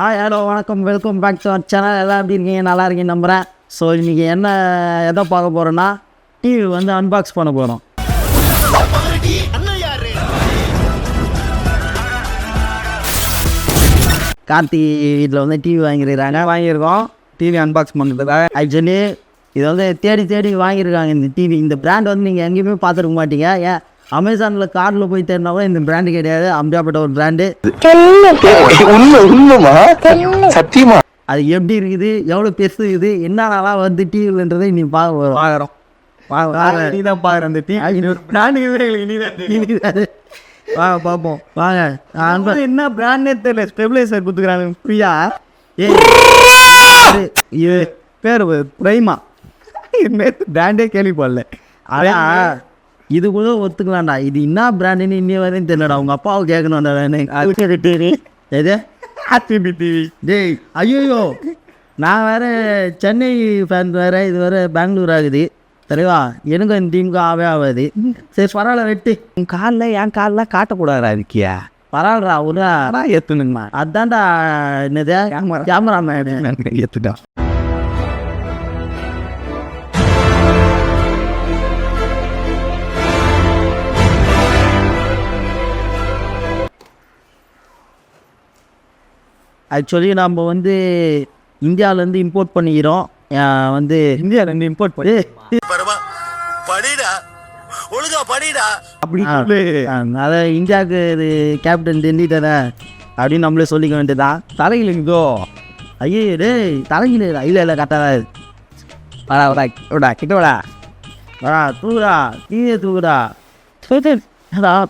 Hi hello வணக்கம் welcome back to our channel. எல்லாம் எப்படி இருக்கீங்க? நல்லா இருக்கீங்க நம்புகிறேன். ஸோ இன்றைக்கி எதை பார்க்க போகிறோன்னா டிவி வந்து அன்பாக்ஸ் பண்ண போகிறோம். கார்த்தி வீட்டில் வந்து டிவி வாங்கியிருக்கோம். டிவி அன்பாக்ஸ் பண்ணுறதுக்காக ஆக்சுவலி இது வந்து தேடி வாங்கியிருக்காங்க. இந்த டிவி இந்த பிராண்ட் வந்து நீங்கள் எங்கேயுமே பார்த்துருக்க மாட்டீங்க. ஏன் அமேசானில் கார்டில் போய் தேடினா கூட இந்த பிராண்டு கிடையாது. அப்படியாப்பட்ட ஒரு பிராண்டு. சத்தியமா அது எப்படி இருக்குது, எவ்வளோ பெருசு இது, என்னென்னலாம் வந்து டிவின்றதை நீ பார்க்குறோம். நீ தான் பார்க்குற அந்த டிவி வாங்க பார்ப்போம். வாங்க என்ன பிராண்டே தெரியல. ஸ்டெபிலைசர் கொடுத்துக்கிறாங்க ஃப்ரீயா. ஏ பேர் பிரைமா பிராண்டே கேள்விப்படல. அதான் இது கூட ஒத்துக்கலாம்டா. இது என்ன பிராண்டுன்னு இன்னும் வரையும் தெரியலடா. அவங்க அப்பாவை கேட்கணும்டா. எது டிவி டேய் ஐயோ நான் வேறு சென்னை ஃபேன் வேறு, இது வேறு பெங்களூர் ஆகுது சரிவா. எனக்கும் இந்த டீமுக்கு ஆகாது. சரி பரவாயில்ல வெட்டு. என் காலில் காட்டக்கூடாதா இருக்கியா? பரவாயில்லடா ஒரு எத்துணுங்கண்ணா. அதான்டா என்னது கேமராமேன் எத்துட்டா. ஆக்சுவலி நம்ம வந்து இந்தியாவிலேருந்து இம்போர்ட் பண்ணிக்கிறோம். வந்து இந்தியாவிலேருந்து இம்போர்ட் பண்ணி அப்படி அதை இந்தியாவுக்கு இது கேப்டன் டெல்லிட்டன அப்படின்னு நம்மளே சொல்லிக்க வேண்டியதான். தலைகிலோ ஐயோ டேய் தலைகில இல்லை கரெக்டாக வரா கிட்ட வரா தூக்குடா தீய தூக்குடா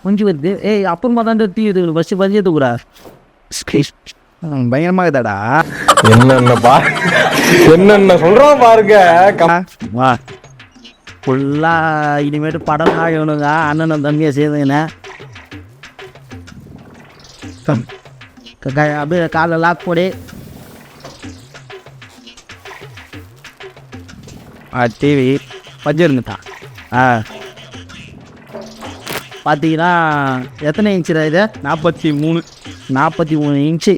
கொஞ்சம் வருது. ஏய் அப்புறமா தான் தீய தூக்குடு ஃபஸ்ட்டு பஞ்சியை தூக்குடா. பயங்கரமாக தாடா. என்னென்ன சொல்றோம் பாருங்க. வா ஃபுல்லாக இனிமேட்டு படம் ஆகணுங்க. அண்ணனும் தம்பியை சேர்ந்துங்கண்ணே. அப்படியே காலில் லாக் போடு. டிவி வச்சுருங்கத்தான். பார்த்தீங்கன்னா எத்தனை இன்ச்சுடா இது? 43 இன்ச்சு.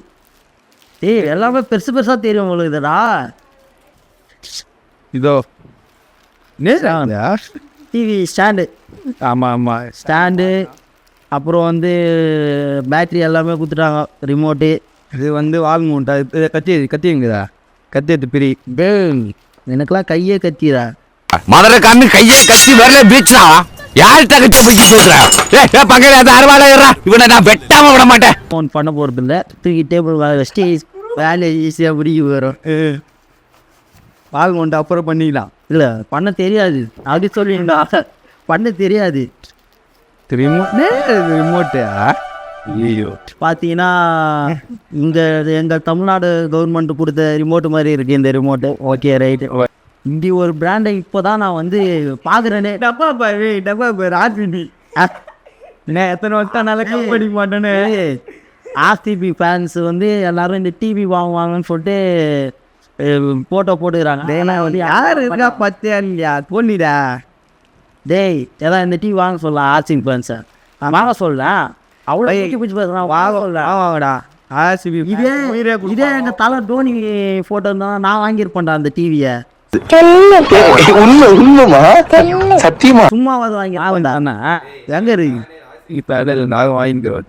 ஏய் எல்லாமே பெருசாக தெரியும் உங்களுக்கு இதடா. இதோ டிவி ஸ்டாண்டு. ஆமாம் ஸ்டாண்டு. அப்புறம் வந்து பேட்ரி எல்லாமே கொடுத்துட்டாங்க. ரிமோட்டு. இது வந்து வால் மவுண்ட். அது கத்திங்குதா? கத்தி எடுத்து பிரி. எனக்கெல்லாம் கையே கத்திடா. மதுரை கண்ணு கையை கத்தி வரல பீச்சா. யார்கிட்ட கத்தி பிடிச்சி சொல்கிறேன் பக்கத்தில் அது அறுவாலையா இவனை நான் வெட்டாமல் விட மாட்டேன். ஃபோன் பண்ண போகிறது இல்லை. தூக்கி டேபிள் வச்சுட்டு வேலையை ஈஸியாக பிடிக்க வரும். வால் மவுண்ட் அப்புறம் பண்ணிக்கலாம். இல்லை பண்ண தெரியாது அப்படி சொல்லிங்களா? பண்ண தெரியாது. ரிமோட்டு ஐயோ பார்த்தீங்கன்னா இங்கே எங்கள் தமிழ்நாடு கவர்மெண்ட் கொடுத்த ரிமோட்டு மாதிரி இருக்குது இந்த ரிமோட்டு. Okay right. இப்படி ஒரு பிராண்டை இப்போ தான் நான் வந்து பார்க்குறேனே. டப்பா பாரு ஆர்சிபி. எத்தனை வருஷம் நல்லா கம்பெனி மாட்டேன்னு ஆர்சிபி ஃபேன்ஸ் வந்து எல்லோரும் இந்த டிவி வாங்குவாங்கன்னு சொல்லிட்டு ஃபோட்டோ போட்டுக்கிறாங்க. வந்து யார் இருக்கா பத்தியா இல்லையா தோண்டிடா. டேய் ஏதாவது இந்த டிவி வாங்க சொல்லலாம் ஆர்சிபி ஃபேன்ஸை. வாங்க சொல்லலாம். அவ்வளோ பிடிச்சி பேசுகிறான். வாங்கடா ஆர்சிபி. இதே எங்கள் தலை தோனி ஃபோட்டோ இருந்தால் நான் வாங்கியிருப்பேன்டா அந்த டிவியை. சத்தியமா சும்மாவது வாங்கி ஆகுண்டா. எங்க இருக்கு இப்போ நாங்கள் வாங்கிக்கிறோம்.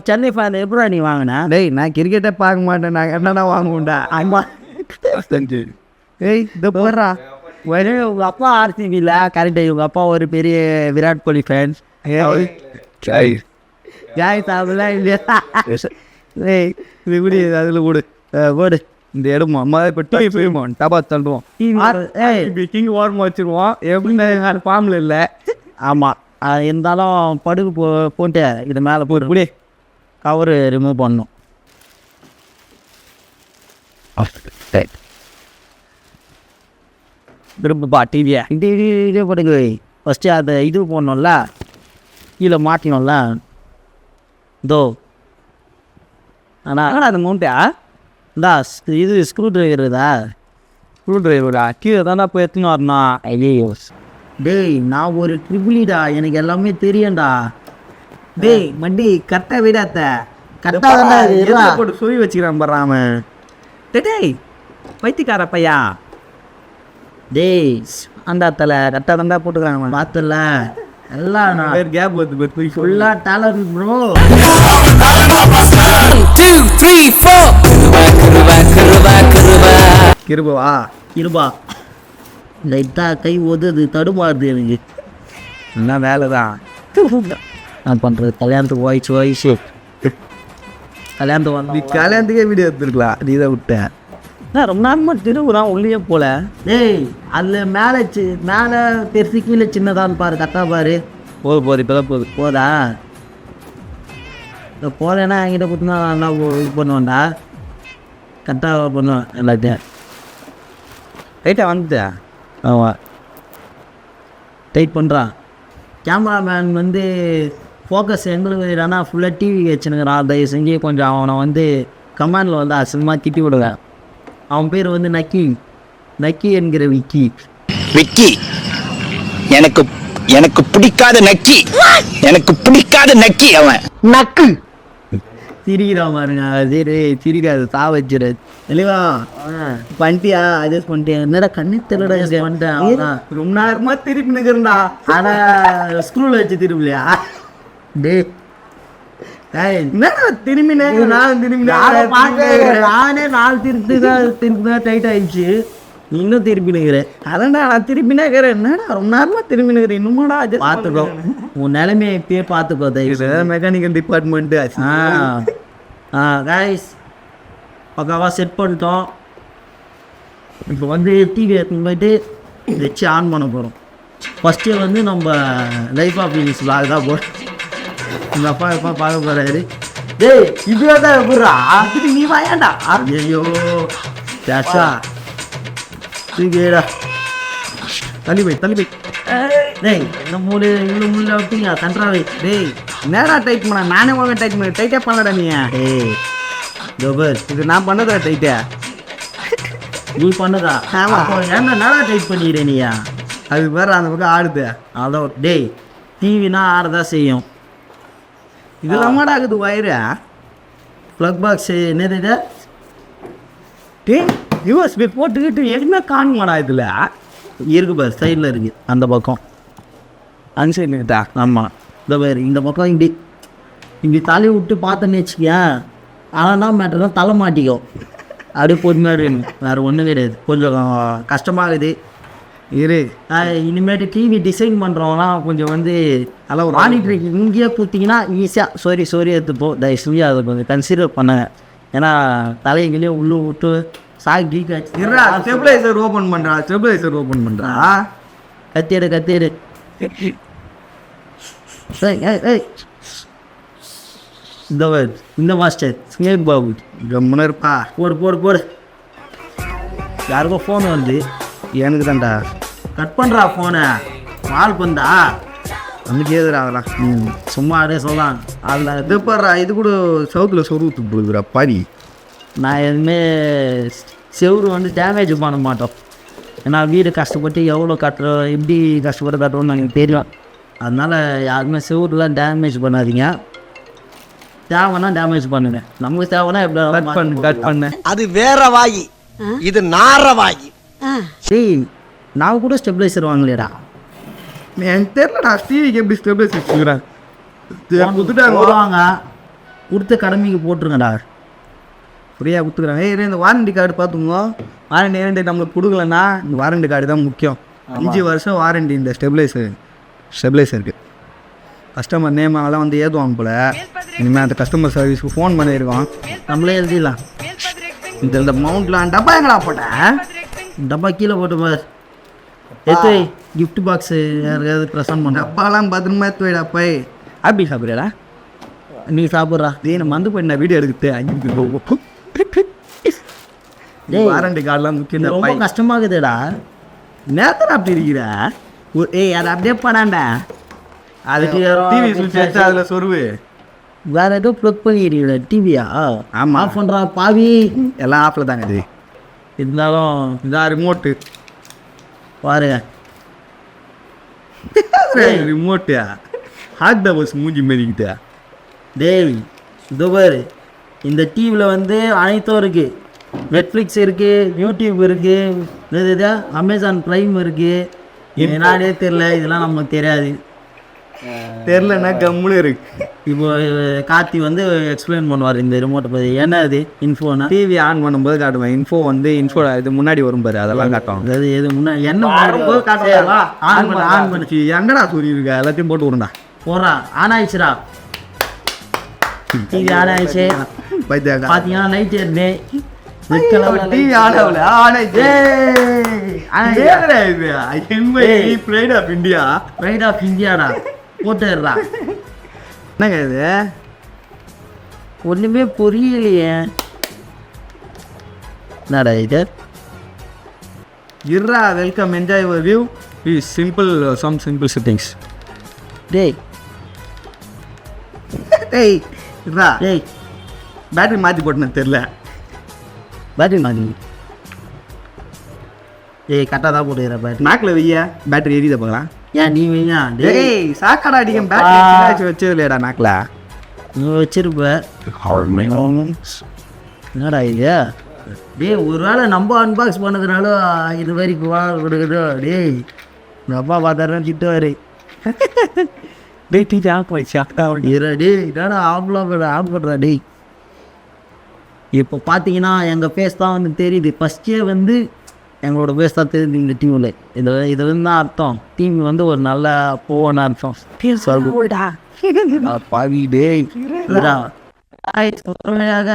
சென்னை ஃபேன் எப்படா நீ வாங்கினா? டேய் நான் கிரிக்கெட்டை பார்க்க மாட்டேன். நான் என்னடா வாங்குவோம்டா. ஆமா ஏய் இந்த போடுறா. ஒரே உங்க அப்பா ஆர்சிபியில் கரெக்டாக. இவங்க அப்பா ஒரு பெரிய விராட் கோலி ஃபேன். ஜாய் சாப்பிடலாம் இல்லையா? ஏய் இது கூடி அதில் கூடு போடு. இந்த இடமா அம்மா இப்போ டிவி போயிடுவோம். டபா தள்ளுவோம். கிங் ஓரமாக வச்சுருவோம். எப்படின்னு ஃபார்மில் இல்லை. ஆமாம் இருந்தாலும் படுகு போட்டு இது மேலே போட்டு கூடி கவரு ரிமூவ் பண்ணணும். திரும்பப்பா டிவியை இதே படுகு ஃபஸ்ட்டு அதை இது போடணும்ல, கீழே மாட்டினோம்ல. இதோ ஆனால் அது மவுண்ட்டா இந்தா இது ஸ்க்ரூ ட்ரைவருதா? ஸ்க்ரூ ட்ரைவரா? கீழே தானே போய் எடுத்துன்னு வரணும். ஐயோ டேய் நான் ஒரு ட்ரிபிளிடா, எனக்கு எல்லாமே தெரியும்டா. டேய் மண்டி கரெக்டாக விடாத்த கரெக்டாக தான் போட்டு சுழி வச்சுக்கிறான் படுறாம. டேய் பைத்தியக்கார பையா. டேய் அந்த தலை கரெக்டாக தான்டா போட்டுக்கிறாங்க பார்த்துல எல்லாம் நான் வேறு கேப் வந்து போய் ஃபுல்லாக டேலண்ட் ப்ரோ. 2 3 4 கிருபவா இருபா லைட்டாக கை ஒதுது தடுமாறுது எனக்கு. என்ன வேலை தான் நான் பண்ணுறது கல்யாணத்துக்கு வயசு கல்யாணத்துக்கு நீ வந்தோம் கல்யாணத்துக்கே வீடியோ எடுத்துருக்கலாம். நீ தான் விட்டேன். ரொம்ப நேரமாக திருவுறான் உள்ளே போல. டேய் அதில் மேலே பெருசு கீழே சின்னதான்னு பாரு கரெக்டாக பாரு. போது இப்போ தான் போகுது. போதா இந்த போலேன்னா என்கிட்ட கொடுத்துனா நல்லா இது பண்ணுவேன்டா. கரெக்டாக பண்ணுவேன் எல்லாத்தையும். ரைட்டாக வந்துட்டேன். ஆமாம் டைட் பண்ணுறான். கேமராமேன் வந்து ஃபோக்கஸ் எங்களுக்கு இல்லைன்னா ஃபுல்லாக டிவி வச்சுனுங்கிறான். தயவு செஞ்சு கொஞ்சம் அவனை வந்து கமாண்டில் வந்து அசிங்கமாக திட்டி விடுவேன். அவன் பேர் வந்து நக்கி என்கிற விக்கி. எனக்கு பிடிக்காத நக்கி அவன் நக்கு சிரிக்கிறான் பாருங்க. சரி சிரிக்காது தா வச்சிரு இல்லைவா பண்ணிட்டியா அட்ஜஸ்ட் பண்ணிட்டேன். என்னடா கண்ணு தெரியடா பண்ணிட்டேன். ரொம்ப நேரமாக திருப்பி நிற்கிறேன்டா. ஆனால் ஸ்க்ரூவில் வச்சு திரும்பலையா? டே என்னடா திரும்பி நான் திரும்பி நானே 4 திருப்பி தான் டைட் ஆயிடுச்சு. இன்னும் திருப்பி நிற்கிறேன். அதான்டா நான் திரும்பி நிற்கிறேன். என்னடா ரொம்ப நேரமாக திரும்பி நிற்கிறேன். இன்னுமாடா பார்த்துக்கோ உன் நிலைமையை இப்பயே பார்த்துக்கோ தயவு. Mechanical department. கைஸ் பக்காவாக செட் பண்ணிட்டோம். இப்போ வந்து டிவி எடுத்துன்னு போயிட்டு வச்சு ஆன் பண்ண போகிறோம். ஃபஸ்ட்டு வந்து நம்ம லைஃப் ஆஃப் வினிஷ் விளாக் தான் போகிறோம். எங்கள் அப்பா எப்பா பார்க்க போகிறாரு. டேய் இப்படியே தான் எப்படா அதுக்கு நீ வாயாண்டா. ஐயோ பேசா தூக்கிடா தள்ளி போய் டேய் இந்த மூணு இவ்வளோ முள்ள விட்டீங்க தன்றாவே. டேய் என்னடா டைட் பண்ண? நானே உங்க டைட்டே பண்ணடா நீ. டேய் ஜோபர் இது நான் பண்ணதா டைட்டே? நீ பண்ணதா? ஆமாம். ஏன்னா நல்லா டைட் பண்ணிடுற நீயா? அது வேறு அந்த பக்கம் ஆடுது. அதான் டேய் டிவினா ஆடதான் செய்யும். இதெல்லாம் மாடாகுது வயிறு. ப்ளக் பாக்ஸு என்னது இது? டேய் யூஎஸ்பி போட்டுக்கிட்டு எதுவுமே காண மாடா இதில். இருக்கு பார் சைடில் இருக்குது அந்த பக்கம் அன்சைட்லா. ஆமாம் இந்த பேர் இந்த பக்கம் இப்படி தலையை விட்டு பார்த்தேன்னு வச்சுக்கியேன். ஆனால் மேட்டர் தான் தலை மாட்டிக்கும். அப்படியே பொறுமையாக வேணும். வேறு ஒன்றும் கிடையாது. கொஞ்சம் கஷ்டமாகுது. இரு இனிமேட்டு டிவி டிசைன் பண்ணுறவங்களாம் கொஞ்சம் வந்து அதெல்லாம் ஒரு மானிட்டருக்கு இங்கேயே கொடுத்தீங்கன்னா ஈஸியாக சோரி எடுத்துப்போம். தயவு செஞ்சு அதை கொஞ்சம் கன்சிடர் பண்ணுங்க. ஏன்னா தலைங்களையும் உள்ளே விட்டு சாக் டீக் ஆச்சு. இருடா ஸ்டெபிளைசர் ஓப்பன் பண்ணுறா. கத்தியடு இந்த மாஸ்டர் ஸ்னேக் பாபு கம்முன்னு இருப்பா. போடு யாருக்கோ ஃபோன் வந்து எனக்கு தான்டா. கட் பண்ணுறா ஃபோனை. கால் பண்ணா நமக்கு ஏதுடா அதெல்லாம். சும்மா அப்படியே சொல்லலாம். அதில் இது பாடுறா இது கூட சவுத்தில் சொருத்து போடுதுடா பாரி. நான் எதுவுமே செவுரு வந்து டேமேஜ் பண்ண மாட்டோம். ஏன்னா வீடு கஷ்டப்பட்டு எவ்வளோ கட்டுறோம் எப்படி கஷ்டப்பட்டு கட்டுறோம்னு எனக்கு தெரியும். அதனால் யாருமே செவுருலாம் டேமேஜ் பண்ணாதீங்க. தேவைன்னா டேமேஜ் பண்ணுங்க. நமக்கு தேவைன்னா எப்படி கட் பண்ண. அது வேற வாயி, இது நார வாயி. சரி நான் கூட ஸ்டெபிளைசர் வாங்கலையடா. எனக்கு தெரியலடா டிவிக்கு எப்படி ஸ்டெபிளைசர் வச்சுக்கிறேன். கொடுத்துட்டாங்க கொடுத்த கடமைக்கு போட்டுருங்கடா. ஃப்ரீயாக கொடுத்துக்குறாங்க. இந்த வாரண்டி கார்டு பார்த்துங்க. வாரண்டி நம்மளுக்கு கொடுக்கலன்னா இந்த வாரண்டி கார்டு தான் முக்கியம். 5 வருஷம் வாரண்டி இந்த ஸ்டெபிளைசருக்கு. கஸ்டமர் நேம் அதெல்லாம் வந்து ஏதுவாங்க போல். இனிமேல் அந்த கஸ்டமர் சர்வீஸ்க்கு ஃபோன் பண்ணியிருக்கோம். நம்மளே எழுதிடலாம். இந்த மவுண்ட்லாம் டப்பா எங்கடா போட்டேன்? டப்பா கீழே போட்டு பார். எடுத்து கிஃப்ட் பாக்ஸு யாருக்காவது ப்ரெசன்ட் பண்ண. டப்பாலாம் பத்திரமா எடுத்து வைடாப்பா. ஹாப்பி சாப்பிட்றா நீ சாப்பிட்றா. நான் வந்து போய் நான் வீடியோ எடுக்குது 5 வாரண்டி கார்டெலாம் முக்கியம். ரொம்ப கஷ்டமாகுதுடா. நேரத்தில் அப்படி இருக்கிற. ஏய் அதை அப்படியே பண்ணாண்டா. அதுக்கு டிவி சுவிட்ச் வச்சா அதில் சொருவு. வேறு ஏதோ ப்ளக் பண்ணிடுறீங்களா டிவியா? ஆமாம் ஆஃப் பண்ணுறா பாவி. எல்லாம் ஆஃபில் தாங்க. இது இருந்தாலும் இதான் ரிமோட்டு பாருங்க. ரிமோட்டு ஹாட் டபஸ் மூஞ்சி மாரிக்கிட்ட. டேய் இதோ பாரு இந்த டிவியில் வந்து அனைத்தும் இருக்குது. நெட்ஃப்ளிக்ஸ் இருக்குது, யூடியூப் இருக்குது, இது அமேசான் ப்ரைம் இருக்குது. என்னன்னே தெரில, இதெல்லாம் நமக்கு தெரியாது. தெரிலன்னா கம்முன்னு இருக்கு. இப்போ கார்த்தி வந்து எக்ஸ்பிளைன் பண்ணுவார் இந்த ரிமோட்டை பற்றி. என்ன அது இன்ஃபோனா? டிவி ஆன் பண்ணும்போது காட்டுவேன். இன்ஃபோ இது முன்னாடி வரும் பாரு, அதெல்லாம் காட்டும். அதாவது எது முன்னாடி என்ன வரும்போது காட்டுவா? ஆன் பண்ணி எங்கடா சொல்லி இருக்கா, எல்லாத்தையும் போட்டு விடுண்டா. போடுறா. ஆன் ஆயிடுச்சுடா, டிவி ஆன் ஆயிடுச்சு. பைத்தியாக்கா பார்த்தீங்கன்னா நைட் ஏறினே டிவி ஆன் ஆகல, ஆன் ஆயிடுச்சு. Pride of India, right of இந்தியாடா போட்டுடுறா. என்னங்க இது? ஒன்றுமே புரியலையே. என்னடா இது? இர்ரா welcome, enjoy your view. Is simple, some simple settings. டேய் டேய் இர்ரா, டேய் பேட்டரி மாற்றி போட்டுன்னு தெரில. பேட்டரி மாதிரி டேய் கரெக்டாக தான் போட்டுக்கிற பேட்டரி. மேக்கில் வையா, பேட்டரி எரியுத பார்க்கலாம். ஏன் நீ வையா? டேய் சாக்காடா அடிக்கும், பேட்டரி வச்சது இல்லையாடா மேக்கில். நீ வச்சிருப்ப. என்னடா இது? டேய் ஒரு வேளை நம்ம அன்பாக்ஸ் பண்ணதுனால இது வரைக்கும் கொடுக்குதோ? டேய் எங்கள் அப்பா பார்த்தாருன்னு திட்டுவார். டேய் டிவி ஆஃப் ஆயிடுச்சு. டேய் என்னடா ஆஃப் பண்ணுறா டேய். இப்போ பார்த்தீங்கன்னா எங்கள் ஃபேஸ் தான் வந்து தெரியுது. ஃபஸ்ட்டே வந்து எங்களோட ஃபேஸ் தான் தெரியுது இந்த டிவியில். இது வந்து தான் அர்த்தம், டிவி வந்து ஒரு நல்ல போன அர்த்தம். பாவி டேய். உண்மையாக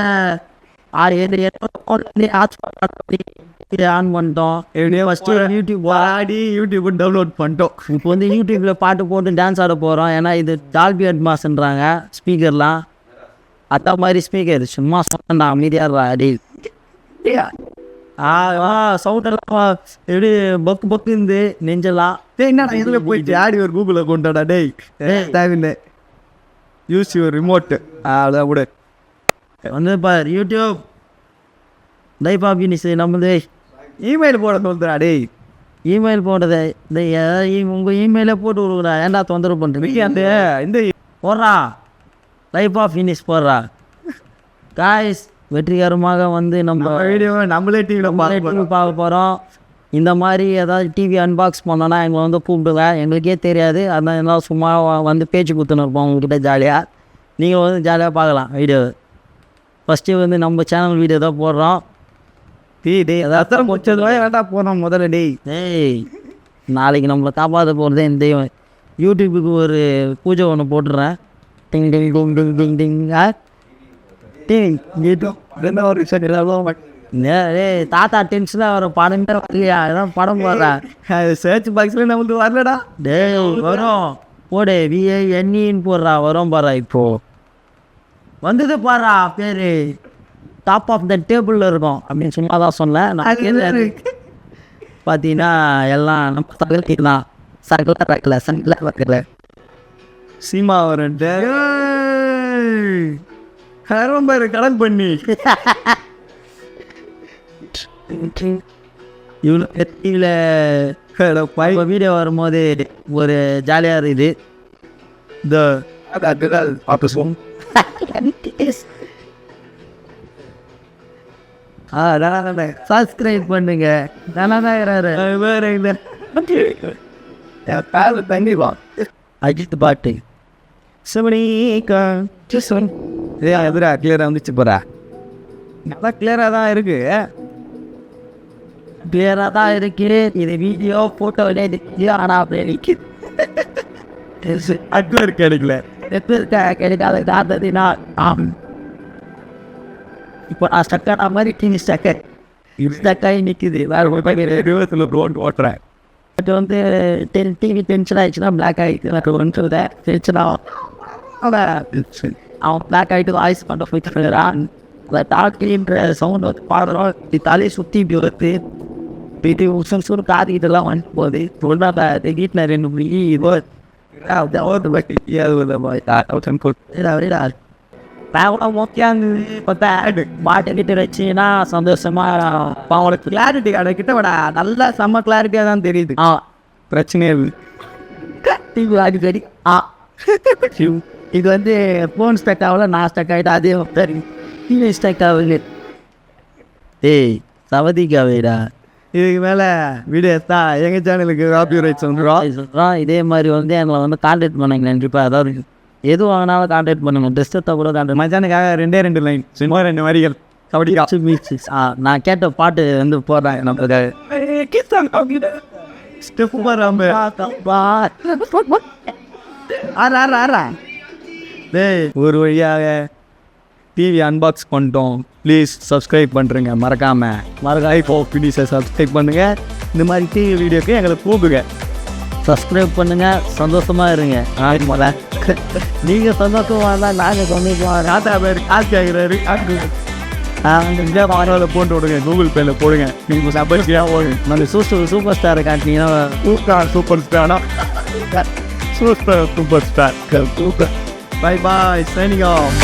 6-7 ஆன் பண்ணிட்டோம். ஃபஸ்ட்டு யூடியூப் ஆடி யூடியூப் டவுன்லோட் பண்ணிட்டோம். இப்போ வந்து யூடியூப்பில் பாட்டு போட்டு டான்ஸ் ஆட போகிறோம். ஏன்னா இது டால்பி அட்மாஸ்ன்றாங்க ஸ்பீக்கர்லாம். அத்தா மாதிரி ஸ்பீக்கர் சும்மா சொன்னா அமைதியாக அடி. சவுண்டெல்லாம் எப்படி பக்கு பக்குந்து நெஞ்செல்லாம். டேய் என்னடா இதில் போயிட்டு ஆடி ஒரு கூகுளில் கொண்டாடா. டேய் தேவையில்லை, யூஸ் யுவர் ரிமோட்டு. அவ்வளோதான் விடு. வந்து பார் யூடியூப் லைஃப் ஆஃப் யூனிஸ் நம்மளது இமெயில் போட சொல்லுறா. டேய் இமெயில் போட்டது உங்கள் இமெயிலே போட்டு விடுக்குறா. ஏன்டா தொந்தரவு பண்ணுறீங்க? அந்த இந்த போடுறா லைஃப் ஆஃப் யூனிஸ் போடுறா. காய்ஸ் வெற்றிகரமாக வந்து நம்ம வீடியோ நம்மளே டிவியில் பார்க்க போகிறோம். இந்த மாதிரி ஏதாவது டிவி அன்பாக்ஸ் பண்ணோன்னா எங்களை வந்து கூப்பிடுங்க. எங்களுக்கே தெரியாது, அதான் எல்லாம் சும்மா வந்து பேச்சு குத்துன்னு இருப்போம் உங்ககிட்ட ஜாலியாக. நீங்கள் வந்து ஜாலியாக பார்க்கலாம் வீடியோ. ஃபஸ்ட்டு வந்து நம்ம சேனல் வீடியோ தான் போடுறோம். டேய் அதான் கொஞ்சம் வேண்டாம் போகிறோம் முதல்ல. டேய் நாளைக்கு நம்மளை காப்பாற்ற போகிறதே இந்த யூடியூபுக்கு ஒரு பூஜை ஒன்று போட்டுடுறேன். டிங் டிங் டிங் டிங் டிங் டிங் டிங் டேய் தாத்தா டென்ஷனாக வர படம் வரலையா? அதான் படம் போடுறேன். சர்ச் பாக்ஸில் நம்மளுக்கு வரலடா. டேய் வரும் போடு, விஐஎன்இன்னு போடுறா, வரும் பாடுறா. இப்போது வந்தது பாடுறா, பேர் டாப் ஆஃப் த டேபிளில் இருக்கும் அப்படின்னு சும்மா தான் சொன்னேன். நான் பார்த்தீங்கன்னா எல்லாம் நம்ம தகவல் தான். சங்கல வைக்கல சீமா வரன்ட்டு பாரு கடன் பண்ணி இவ்வளோ டிவியில் வீடியோ வரும்போது ஒரு ஜாலியாக இருக்குது. சப்ஸ்கிரைப் பண்ணுங்க. அஜித் பாட்டு எதிரா கிளியராக வந்துச்சு போகிறா. நல்லா கிளியராக தான் இருக்கு. கிளியராக தான் இருக்குது. இது வீடியோ ஃபோட்டோ ஆனால் அப்படியே நிற்கிது. அட்வர் கிடைக்கல. கிடைக்காத காத்ததினா இப்போ நான் ஸ்டக்கான மாதிரி டிவி ஸ்டக்காகி நிற்கிது. வேறு ரோட் ஓட்டுறேன். அது வந்து டிவி டென்ஷன் ஆகிடுச்சுன்னா பிளாக் ஆகிடுச்சு. ஒன்று டென்ஷனாக அவன் பிளாக் ஆகிட்டு வாய்ஸ் பண்ண போயிட்டுறான். அந்த டாக்கின்ற சவுண்ட் வந்து பாடுறோம். இது தலையை சுற்றி இப்படி வருது. இது உசு காதிக்கிட்டெல்லாம் வந்து போகுது. சொன்னா வீட்டில் 2 மணிக்கு மாட்டிக்கிட்டு வச்சுன்னா சந்தோஷமா அவங்களுக்கு கிளாரிட்டி கிட்ட விட நல்லா செம்ம கிளாரிட்டியாக தான் தெரியுது. பிரச்சனையே டிவி அடிக்கடி இது வந்து ஃபோன் ஸ்டக் ஆகல, நான் ஸ்டக் ஆகிட்டேன். அதே சரி டிவி ஸ்டக் ஆகுது. ஏய் சவதிக்காவேடா. இதுக்கு மேலே வீடியோஸ் தான் எங்கள் சேனலுக்கு காப்பி ரைட்ஸ் வந்துடும். சொல்கிறான் இதே மாதிரி வந்து எங்களை வந்து கான்டாக்ட் பண்ணுங்க கண்டிப்பாக. அதாவது எது வாங்கினாலும் கான்டாக்ட் பண்ணுங்க. டெஸ்ட்டை கூட கான்டாக்ட் மச்சானுக்காக 2 லைன் சும்மா 2 வரிகள் கபடிக்கா. நான் கேட்ட பாட்டு வந்து போடுறேன் நமக்கு. ஸ்டெப் பாராம டேய் ஒரு வழியாக டிவி அன்பாக்ஸ் பண்ணிட்டோம். ப்ளீஸ் சப்ஸ்கிரைப் பண்ணுறேங்க மறக்காமல் இப்போ ப்ளீஸை சப்ஸ்கிரைப் பண்ணுங்கள். இந்த மாதிரி டிவி வீடியோக்கு எங்களை கூப்பிடுங்க. சப்ஸ்கிரைப் பண்ணுங்கள், சந்தோஷமாக இருங்க. நீங்கள் சந்தோஷமாக இருந்தால் நாங்கள் சந்தோஷமாக ராத்தா பேர் காசு கேட்குறாரு. இந்தியா மாறாவில் போட்டு விடுங்க, கூகுள் பேயில் போடுங்க. நீங்கள் சப்போர்ட்டியாக போடுங்க. நம்ம சூப்பர் ஸ்டாரை காட்டினீங்கன்னா super star bye bye signing of.